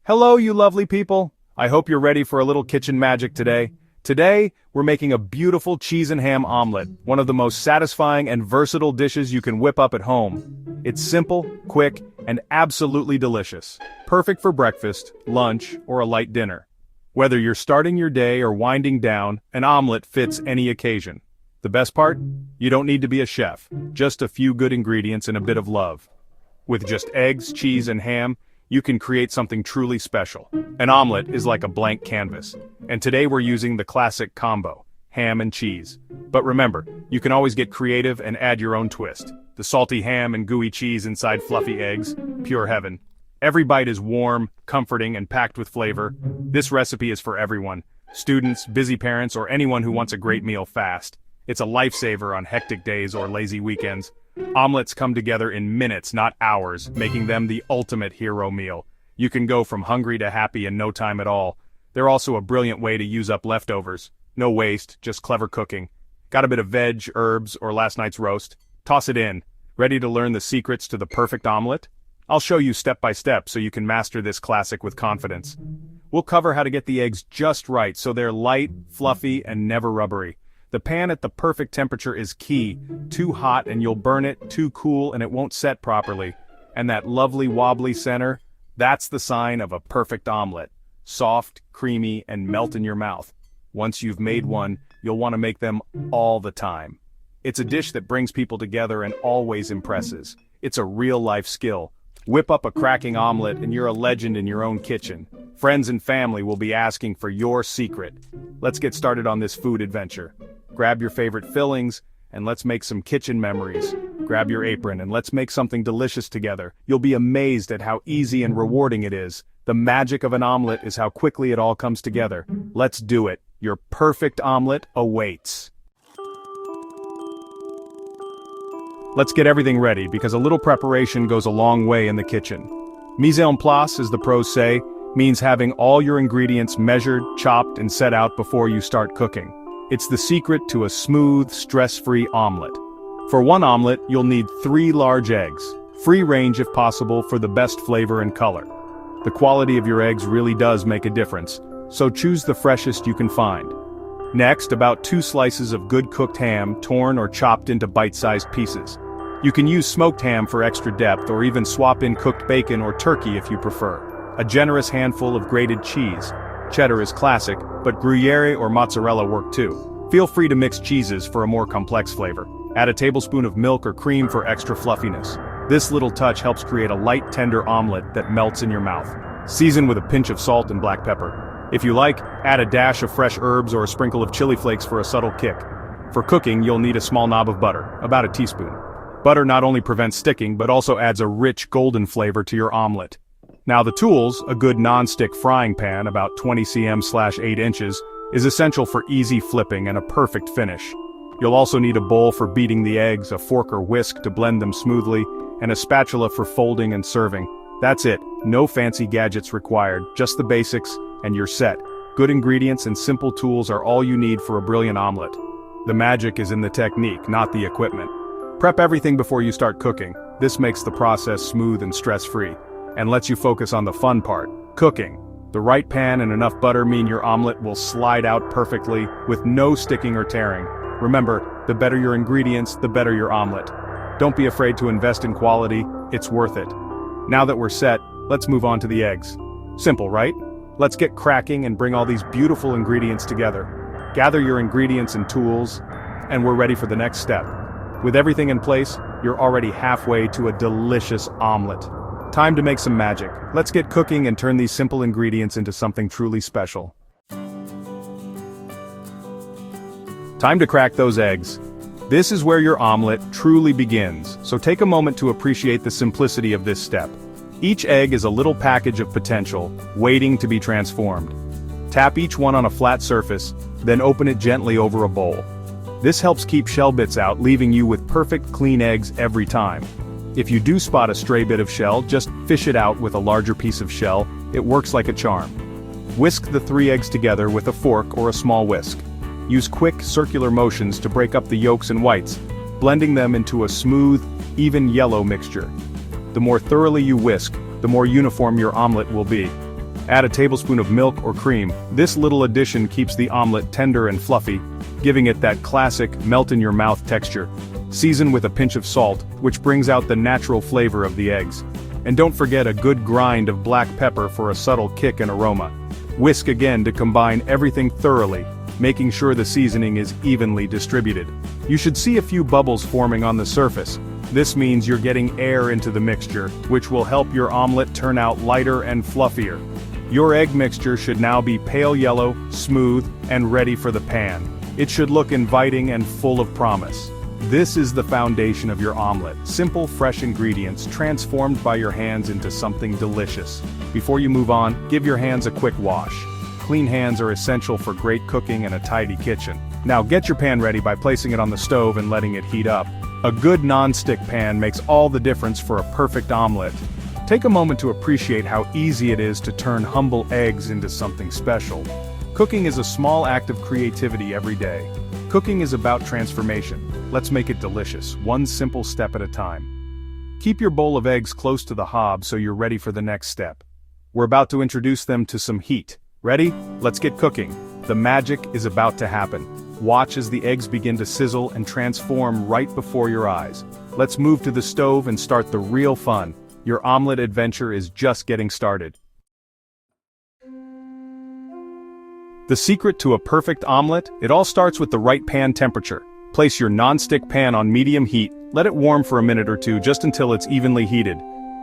Hello, you lovely people. I hope you're ready for a little kitchen magic today. Today, we're making a beautiful cheese and ham omelet, one of the most satisfying and versatile dishes you can whip up at home. It's simple, quick, and absolutely delicious. Perfect for breakfast, lunch, or a light dinner. Whether you're starting your day or winding down, an omelet fits any occasion. The best part? You don't need to be a chef, just a few good ingredients and a bit of love. With just eggs, cheese, and ham, you can create something truly special. An omelet is like a blank canvas, and today we're using the classic combo, ham and cheese. But remember, you can always get creative and add your own twist. The salty ham and gooey cheese inside fluffy eggs, pure heaven. Every bite is warm, comforting, and packed with flavor. This recipe is for everyone, students, busy parents, or anyone who wants a great meal fast. It's a lifesaver on hectic days or lazy weekends. Omelets come together in minutes, not hours, making them the ultimate hero meal. You can go from hungry to happy in no time at all. They're also a brilliant way to use up leftovers. No waste, just clever cooking. Got a bit of veg, herbs, or last night's roast? Toss it in. Ready to learn the secrets to the perfect omelet? I'll show you step by step so you can master this classic with confidence. We'll cover how to get the eggs just right so they're light, fluffy, and never rubbery. The pan at the perfect temperature is key. Too hot and you'll burn it, too cool and it won't set properly. And that lovely wobbly center, that's the sign of a perfect omelet. Soft, creamy, and melt in your mouth. Once you've made one, you'll want to make them all the time. It's a dish that brings people together and always impresses. It's a real-life skill. Whip up a cracking omelet and you're a legend in your own kitchen. Friends and family will be asking for your secret. Let's get started on this food adventure. Grab your favorite fillings, and let's make some kitchen memories. Grab your apron and let's make something delicious together. You'll be amazed at how easy and rewarding it is. The magic of an omelet is how quickly it all comes together. Let's do it. Your perfect omelet awaits. Let's get everything ready because a little preparation goes a long way in the kitchen. Mise en place, as the pros say, means having all your ingredients measured, chopped, and set out before you start cooking. It's the secret to a smooth, stress-free omelet. For one omelet, you'll need 3 large eggs, free range if possible for the best flavor and color. The quality of your eggs really does make a difference, so choose the freshest you can find. Next, about 2 slices of good cooked ham, torn or chopped into bite-sized pieces. You can use smoked ham for extra depth or even swap in cooked bacon or turkey if you prefer. A generous handful of grated cheese. Cheddar is classic, but Gruyere or mozzarella work too. Feel free to mix cheeses for a more complex flavor. Add a tablespoon of milk or cream for extra fluffiness. This little touch helps create a light, tender omelet that melts in your mouth. Season with a pinch of salt and black pepper. If you like, add a dash of fresh herbs or a sprinkle of chili flakes for a subtle kick. For cooking, you'll need a small knob of butter, about a teaspoon. Butter not only prevents sticking, but also adds a rich, golden flavor to your omelet. Now the tools, a good non-stick frying pan, about 20 cm/8 inches, is essential for easy flipping and a perfect finish. You'll also need a bowl for beating the eggs, a fork or whisk to blend them smoothly, and a spatula for folding and serving. That's it, no fancy gadgets required, just the basics, and you're set. Good ingredients and simple tools are all you need for a brilliant omelet. The magic is in the technique, not the equipment. Prep everything before you start cooking. This makes the process smooth and stress-free, and lets you focus on the fun part, cooking. The right pan and enough butter mean your omelet will slide out perfectly, with no sticking or tearing. Remember, the better your ingredients, the better your omelet. Don't be afraid to invest in quality, it's worth it. Now that we're set, let's move on to the eggs. Simple, right? Let's get cracking and bring all these beautiful ingredients together. Gather your ingredients and tools, and we're ready for the next step. With everything in place, you're already halfway to a delicious omelet. Time to make some magic. Let's get cooking and turn these simple ingredients into something truly special. Time to crack those eggs. This is where your omelet truly begins, so take a moment to appreciate the simplicity of this step. Each egg is a little package of potential, waiting to be transformed. Tap each one on a flat surface, then open it gently over a bowl. This helps keep shell bits out, leaving you with perfect clean eggs every time. If you do spot a stray bit of shell, just fish it out with a larger piece of shell. It works like a charm. Whisk the 3 eggs together with a fork or a small whisk. Use quick, circular motions to break up the yolks and whites, blending them into a smooth, even yellow mixture. The more thoroughly you whisk, the more uniform your omelet will be. Add a tablespoon of milk or cream. This little addition keeps the omelet tender and fluffy, giving it that classic melt-in-your-mouth texture. Season with a pinch of salt, which brings out the natural flavor of the eggs. And don't forget a good grind of black pepper for a subtle kick and aroma. Whisk again to combine everything thoroughly, making sure the seasoning is evenly distributed. You should see a few bubbles forming on the surface. This means you're getting air into the mixture, which will help your omelet turn out lighter and fluffier. Your egg mixture should now be pale yellow, smooth, and ready for the pan. It should look inviting and full of promise. This is the foundation of your omelet, simple, fresh ingredients transformed by your hands into something delicious. Before you move on, give your hands a quick wash. Clean hands are essential for great cooking and a tidy kitchen. Now get your pan ready by placing it on the stove and letting it heat up. A good non-stick pan makes all the difference for a perfect omelet. Take a moment to appreciate how easy it is to turn humble eggs into something special. Cooking is a small act of creativity every day. Cooking is about transformation. Let's make it delicious, one simple step at a time. Keep your bowl of eggs close to the hob so you're ready for the next step. We're about to introduce them to some heat. Ready? Let's get cooking. The magic is about to happen. Watch as the eggs begin to sizzle and transform right before your eyes. Let's move to the stove and start the real fun. Your omelet adventure is just getting started. The secret to a perfect omelet? It all starts with the right pan temperature. Place your non-stick pan on medium heat, let it warm for a minute or two just until it's evenly heated.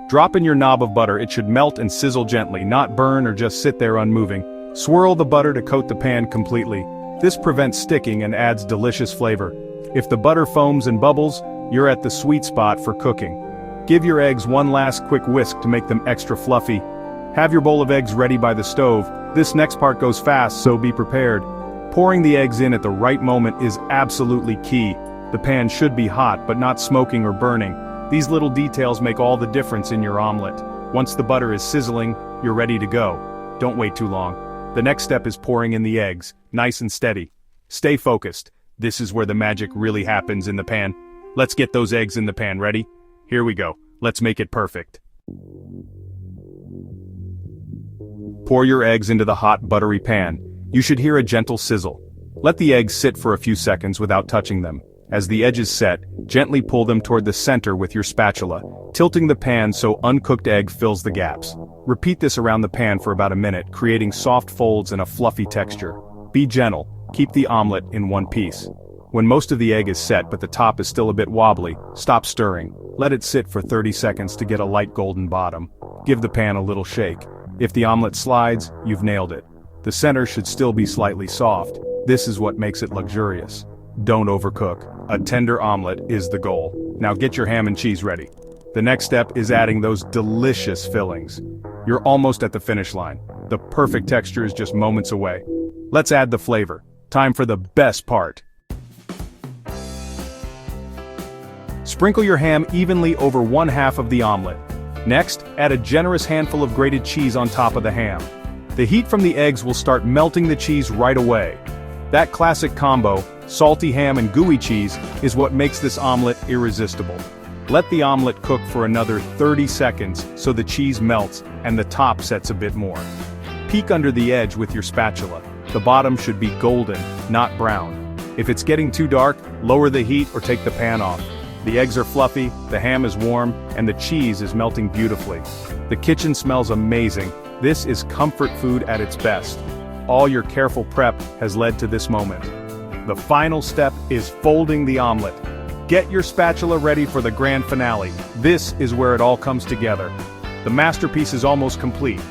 Drop in your knob of butter. It should melt and sizzle gently, not burn or just sit there unmoving. Swirl the butter to coat the pan completely. This prevents sticking and adds delicious flavor. If the butter foams and bubbles, you're at the sweet spot for cooking. Give your eggs one last quick whisk to make them extra fluffy. Have your bowl of eggs ready by the stove. This next part goes fast, so be prepared. Pouring the eggs in at the right moment is absolutely key. The pan should be hot but not smoking or burning. These little details make all the difference in your omelet. Once the butter is sizzling, you're ready to go. Don't wait too long. The next step is pouring in the eggs, nice and steady. Stay focused. This is where the magic really happens in the pan. Let's get those eggs in the pan. Ready? Here we go. Let's make it perfect. Pour your eggs into the hot, buttery pan. You should hear a gentle sizzle. Let the eggs sit for a few seconds without touching them. As the edges set, gently pull them toward the center with your spatula, tilting the pan so uncooked egg fills the gaps. Repeat this around the pan for about a minute, creating soft folds and a fluffy texture. Be gentle. Keep the omelet in one piece. When most of the egg is set but the top is still a bit wobbly, stop stirring. Let it sit for 30 seconds to get a light golden bottom. Give the pan a little shake. If the omelet slides, you've nailed it. The center should still be slightly soft. This is what makes it luxurious. Don't overcook. A tender omelet is the goal. Now get your ham and cheese ready. The next step is adding those delicious fillings. You're almost at the finish line. The perfect texture is just moments away. Let's add the flavor. Time for the best part. Sprinkle your ham evenly over one half of the omelet. Next, add a generous handful of grated cheese on top of the ham. The heat from the eggs will start melting the cheese right away. That classic combo, salty ham and gooey cheese, is what makes this omelet irresistible. Let the omelet cook for another 30 seconds so the cheese melts and the top sets a bit more. Peek under the edge with your spatula. The bottom should be golden, not brown. If it's getting too dark, lower the heat or take the pan off. The eggs are fluffy, the ham is warm, and the cheese is melting beautifully. The kitchen smells amazing. This is comfort food at its best. All your careful prep has led to this moment. The final step is folding the omelet. Get your spatula ready for the grand finale. This is where it all comes together. The masterpiece is almost complete.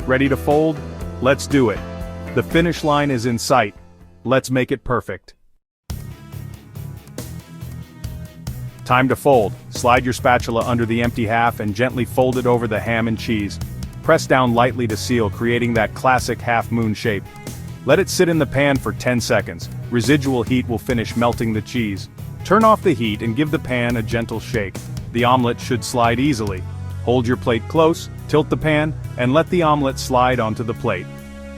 Ready to fold? Let's do it. The finish line is in sight. Let's make it perfect. Time to fold. Slide your spatula under the empty half and gently fold it over the ham and cheese. Press down lightly to seal, creating that classic half-moon shape. Let it sit in the pan for 10 seconds. Residual heat will finish melting the cheese. Turn off the heat and give the pan a gentle shake. The omelet should slide easily. Hold your plate close, tilt the pan, and let the omelet slide onto the plate.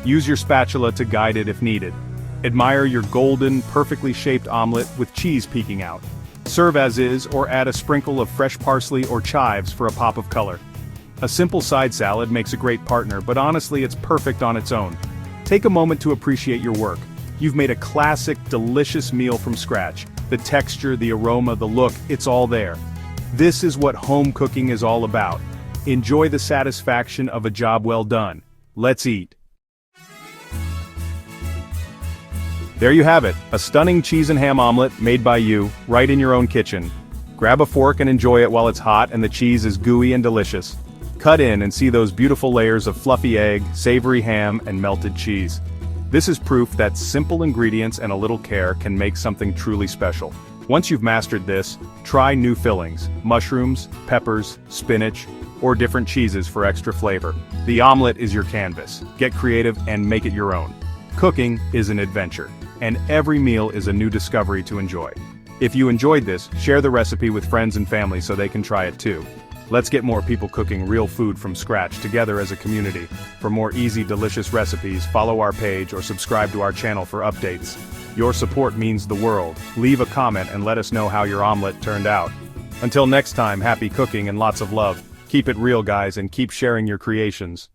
Use your spatula to guide it if needed. Admire your golden, perfectly shaped omelet with cheese peeking out. Serve as is or add a sprinkle of fresh parsley or chives for a pop of color. A simple side salad makes a great partner, but honestly it's perfect on its own. Take a moment to appreciate your work. You've made a classic, delicious meal from scratch. The texture, the aroma, the look, it's all there. This is what home cooking is all about. Enjoy the satisfaction of a job well done. Let's eat. There you have it, a stunning cheese and ham omelet made by you, right in your own kitchen. Grab a fork and enjoy it while it's hot and the cheese is gooey and delicious. Cut in and see those beautiful layers of fluffy egg, savory ham, and melted cheese. This is proof that simple ingredients and a little care can make something truly special. Once you've mastered this, try new fillings, mushrooms, peppers, spinach, or different cheeses for extra flavor. The omelet is your canvas. Get creative and make it your own. Cooking is an adventure, and every meal is a new discovery to enjoy. If you enjoyed this, share the recipe with friends and family so they can try it too. Let's get more people cooking real food from scratch together as a community. For more easy, delicious recipes, follow our page or subscribe to our channel for updates. Your support means the world. Leave a comment and let us know how your omelet turned out. Until next time, happy cooking and lots of love. Keep it real, guys, and keep sharing your creations.